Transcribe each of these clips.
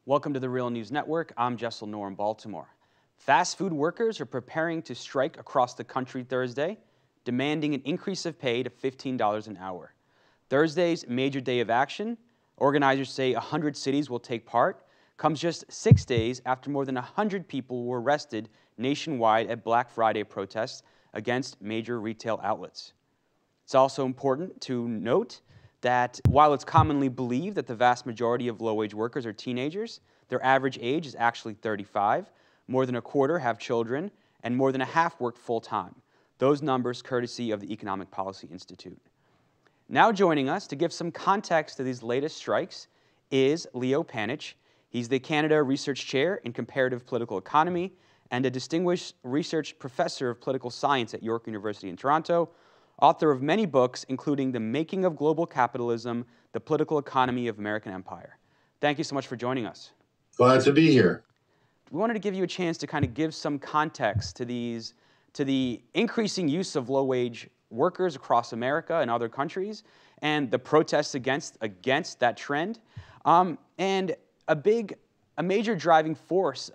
Welcome to the Real News Network. I'm Jessel Noor in Baltimore. Fast food workers are preparing to strike across the country Thursday, demanding an increase of pay to $15 an hour. Thursday's major day of action, organizers say 100 cities will take part, comes just 6 days after more than 100 people were arrested nationwide at Black Friday protests against major retail outlets. It's also important to note that while it's commonly believed that the vast majority of low-wage workers are teenagers, their average age is actually 35, more than a quarter have children, and more than a half work full-time. Those numbers courtesy of the Economic Policy Institute. Now joining us to give some context to these latest strikes is Leo Panitch. He's the Canada Research Chair in Comparative Political Economy and a distinguished research professor of political science at York University in Toronto, author of many books, including The Making of Global Capitalism, The Political Economy of American Empire. Thank you so much for joining us. Glad to be here. We wanted to give you a chance to kind of give some context to the increasing use of low-wage workers across America and other countries, and the protests against that trend. And a major driving force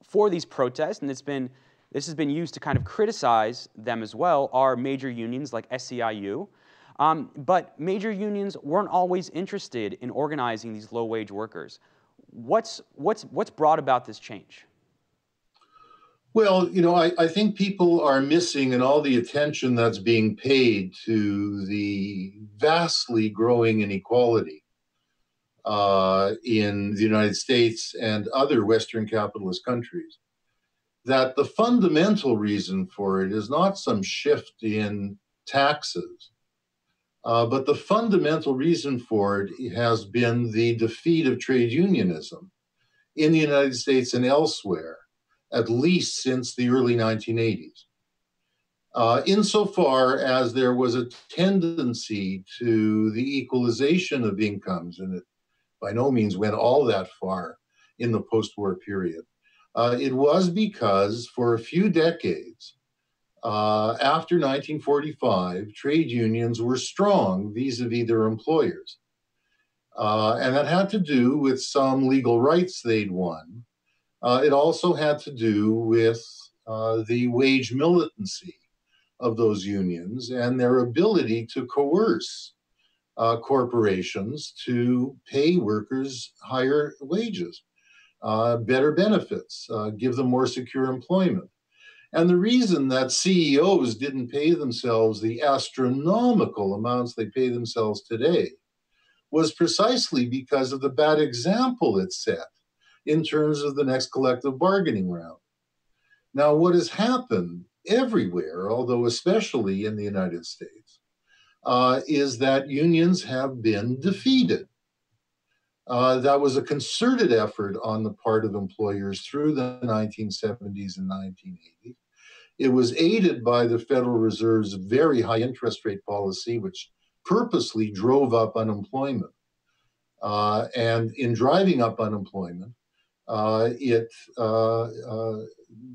for these protests, and this has been used to kind of criticize them as well, are major unions like SEIU. But major unions weren't always interested in organizing these low-wage workers. What's brought about this change? Well, I think people are missing in all the attention that's being paid to the vastly growing inequality in the United States and other Western capitalist countries, that the fundamental reason for it is not some shift in taxes, but the fundamental reason for it has been the defeat of trade unionism in the United States and elsewhere, at least since the early 1980s. Insofar as there was a tendency to the equalization of incomes, and it by no means went all that far in the post-war period, it was because for a few decades after 1945, trade unions were strong vis-a-vis their employers. And that had to do with some legal rights they'd won. It also had to do with the wage militancy of those unions and their ability to coerce corporations to pay workers higher wages, better benefits, give them more secure employment. And the reason that CEOs didn't pay themselves the astronomical amounts they pay themselves today was precisely because of the bad example it set in terms of the next collective bargaining round. Now, what has happened everywhere, although especially in the United States, is that unions have been defeated. That was a concerted effort on the part of employers through the 1970s and 1980s. It was aided by the Federal Reserve's very high interest rate policy, which purposely drove up unemployment. And in driving up unemployment, it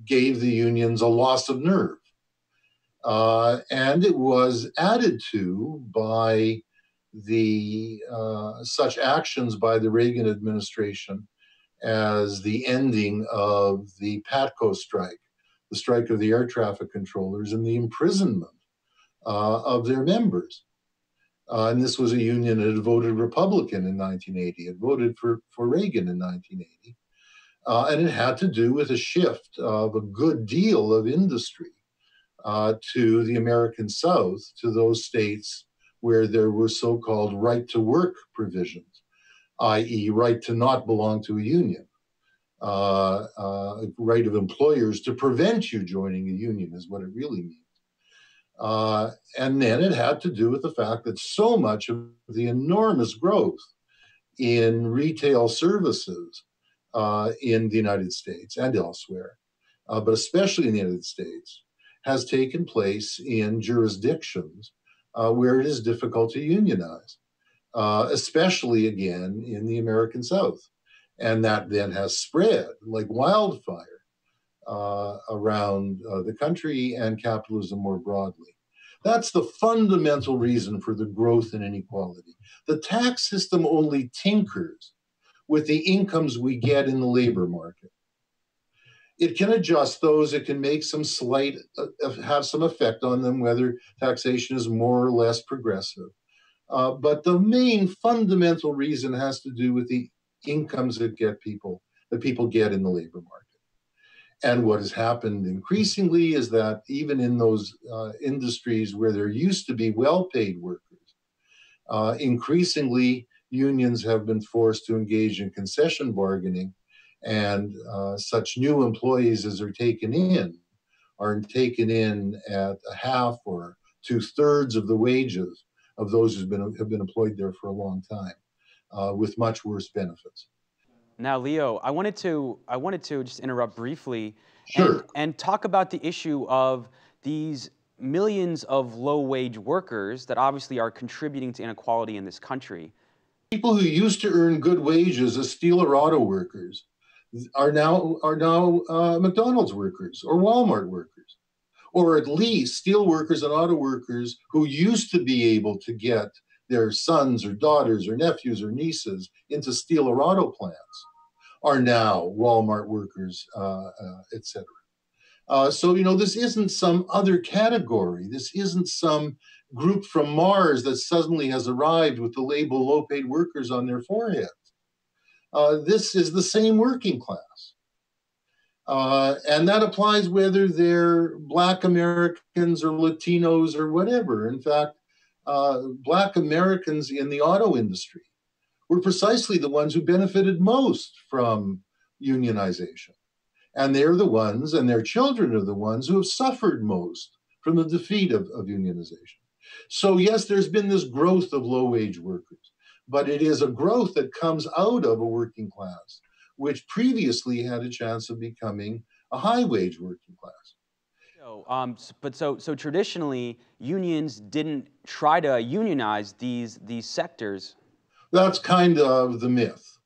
gave the unions a loss of nerve. And it was added to by the such actions by the Reagan administration as the ending of the PATCO strike, the strike of the air traffic controllers, and the imprisonment of their members. And this was a union that had voted Republican in 1980. It voted for Reagan in 1980. And it had to do with a shift of a good deal of industry to the American South, to those states where there were so-called right-to-work provisions, i.e. right to not belong to a union, right of employers to prevent you joining a union is what it really means. And then it had to do with the fact that so much of the enormous growth in retail services in the United States and elsewhere, but especially in the United States, has taken place in jurisdictions where it is difficult to unionize, especially again in the American South. And that then has spread like wildfire around the country and capitalism more broadly. That's the fundamental reason for the growth in inequality. The tax system only tinkers with the incomes we get in the labor market. It can adjust those. It can make some slight, have some effect on them, whether taxation is more or less progressive. But the main fundamental reason has to do with the incomes that people get in the labor market. And what has happened increasingly is that even in those industries where there used to be well-paid workers, increasingly unions have been forced to engage in concession bargaining, and such new employees as are taken in at a half or 2/3 of the wages of those who have been employed there for a long time, with much worse benefits. Now, Leo, I wanted to just interrupt briefly Sure. and talk about the issue of these millions of low-wage workers that obviously are contributing to inequality in this country. People who used to earn good wages as steel or auto workers are now McDonald's workers or Walmart workers, or at least steel workers and auto workers who used to be able to get their sons or daughters or nephews or nieces into steel or auto plants are now Walmart workers, etc. So, this isn't some other category. This isn't some group from Mars that suddenly has arrived with the label low paid workers on their forehead. This is the same working class. And that applies whether they're Black Americans or Latinos or whatever. In fact, Black Americans in the auto industry were precisely the ones who benefited most from unionization. And they're the ones, and their children are the ones who have suffered most from the defeat of unionization. So, yes, there's been this growth of low wage workers, but it is a growth that comes out of a working class, which previously had a chance of becoming a high wage working class. So traditionally, unions didn't try to unionize these sectors. That's kind of the myth.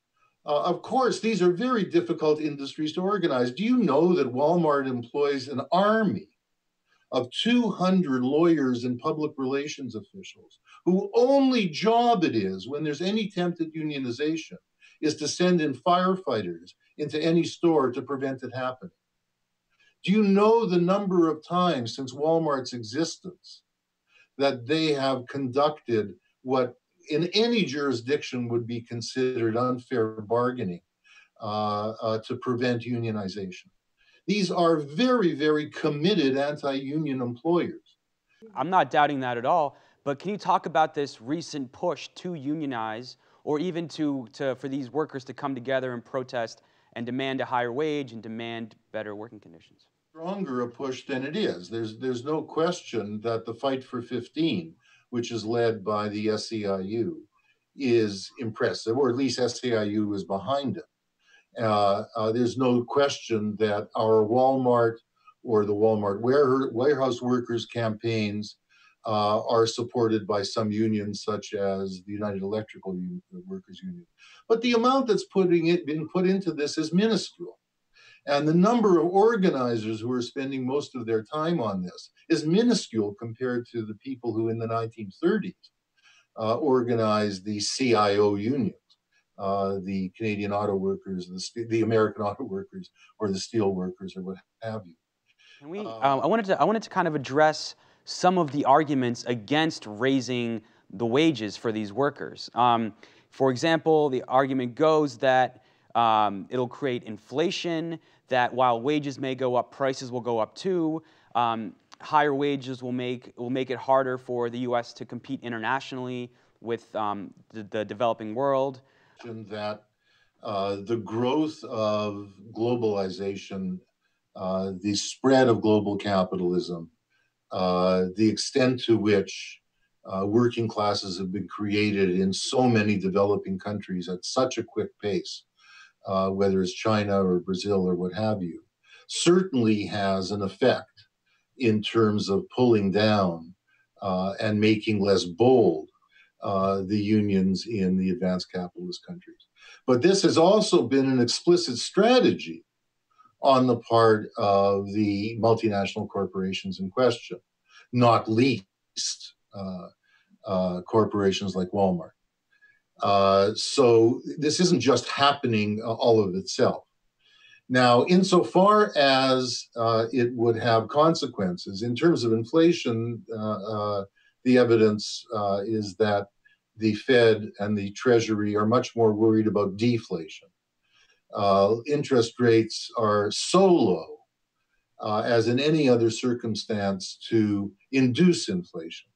Of course, these are very difficult industries to organize. Do you know that Walmart employs an army of 200 lawyers and public relations officials whose only job it is, when there's any attempt at unionization, is to send in firefighters into any store to prevent it happening? Do you know the number of times since Walmart's existence that they have conducted what in any jurisdiction would be considered unfair bargaining to prevent unionization? These are very, very committed anti-union employers. I'm not doubting that at all, but can you talk about this recent push to unionize, or even for these workers to come together and protest and demand a higher wage and demand better working conditions? Stronger a push than it is. There's no question that the Fight for 15, which is led by the SEIU, is impressive, or at least SEIU is behind it. There's no question that our Walmart or the Walmart warehouse workers campaigns are supported by some unions, such as the United Electrical Workers Union. But the amount that's been put into this is minuscule. And the number of organizers who are spending most of their time on this is minuscule compared to the people who in the 1930s organized the CIO unions. The Canadian auto workers, the American auto workers, or the steel workers, or what have you. Can we? I wanted to kind of address some of the arguments against raising the wages for these workers. For example, the argument goes that it'll create inflation, that while wages may go up, prices will go up too. Higher wages will make it harder for the U.S. to compete internationally with the developing world. That the growth of globalization, the spread of global capitalism, the extent to which working classes have been created in so many developing countries at such a quick pace, whether it's China or Brazil or what have you, certainly has an effect in terms of pulling down and making less bold the unions in the advanced capitalist countries. But this has also been an explicit strategy on the part of the multinational corporations in question, not least corporations like Walmart. So this isn't just happening all of itself. Now, insofar as it would have consequences in terms of inflation, the evidence is that the Fed and the Treasury are much more worried about deflation. Interest rates are so low, as in any other circumstance, to induce inflation.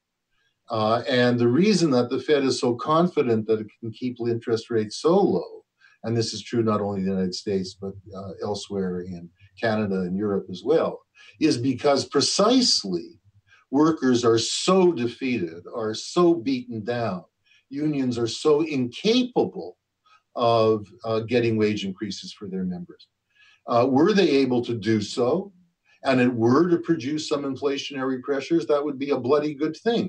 And the reason that the Fed is so confident that it can keep interest rates so low, and this is true not only in the United States, but elsewhere in Canada and Europe as well, is because precisely workers are so defeated, are so beaten down, unions are so incapable of getting wage increases for their members. Were they able to do so, and it were to produce some inflationary pressures, that would be a bloody good thing.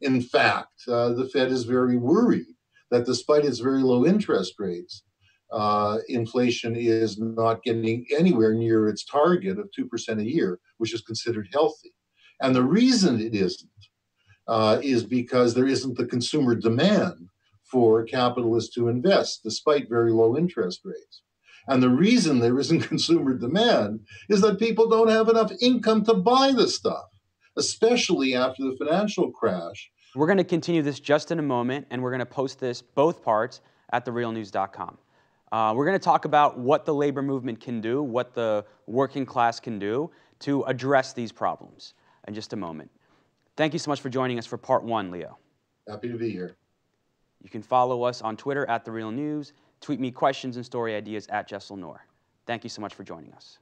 In fact, the Fed is very worried that despite its very low interest rates, inflation is not getting anywhere near its target of 2% a year, which is considered healthy. And the reason it isn't is because there isn't the consumer demand for capitalists to invest, despite very low interest rates. And the reason there isn't consumer demand is that people don't have enough income to buy the stuff, especially after the financial crash. We're going to continue this just in a moment, and we're going to post this, both parts, at therealnews.com. We're going to talk about what the labor movement can do, what the working class can do to address these problems in just a moment. Thank you so much for joining us for part one, Leo. Happy to be here. You can follow us on Twitter at The Real News, tweet me questions and story ideas at Jessel Noor. Thank you so much for joining us.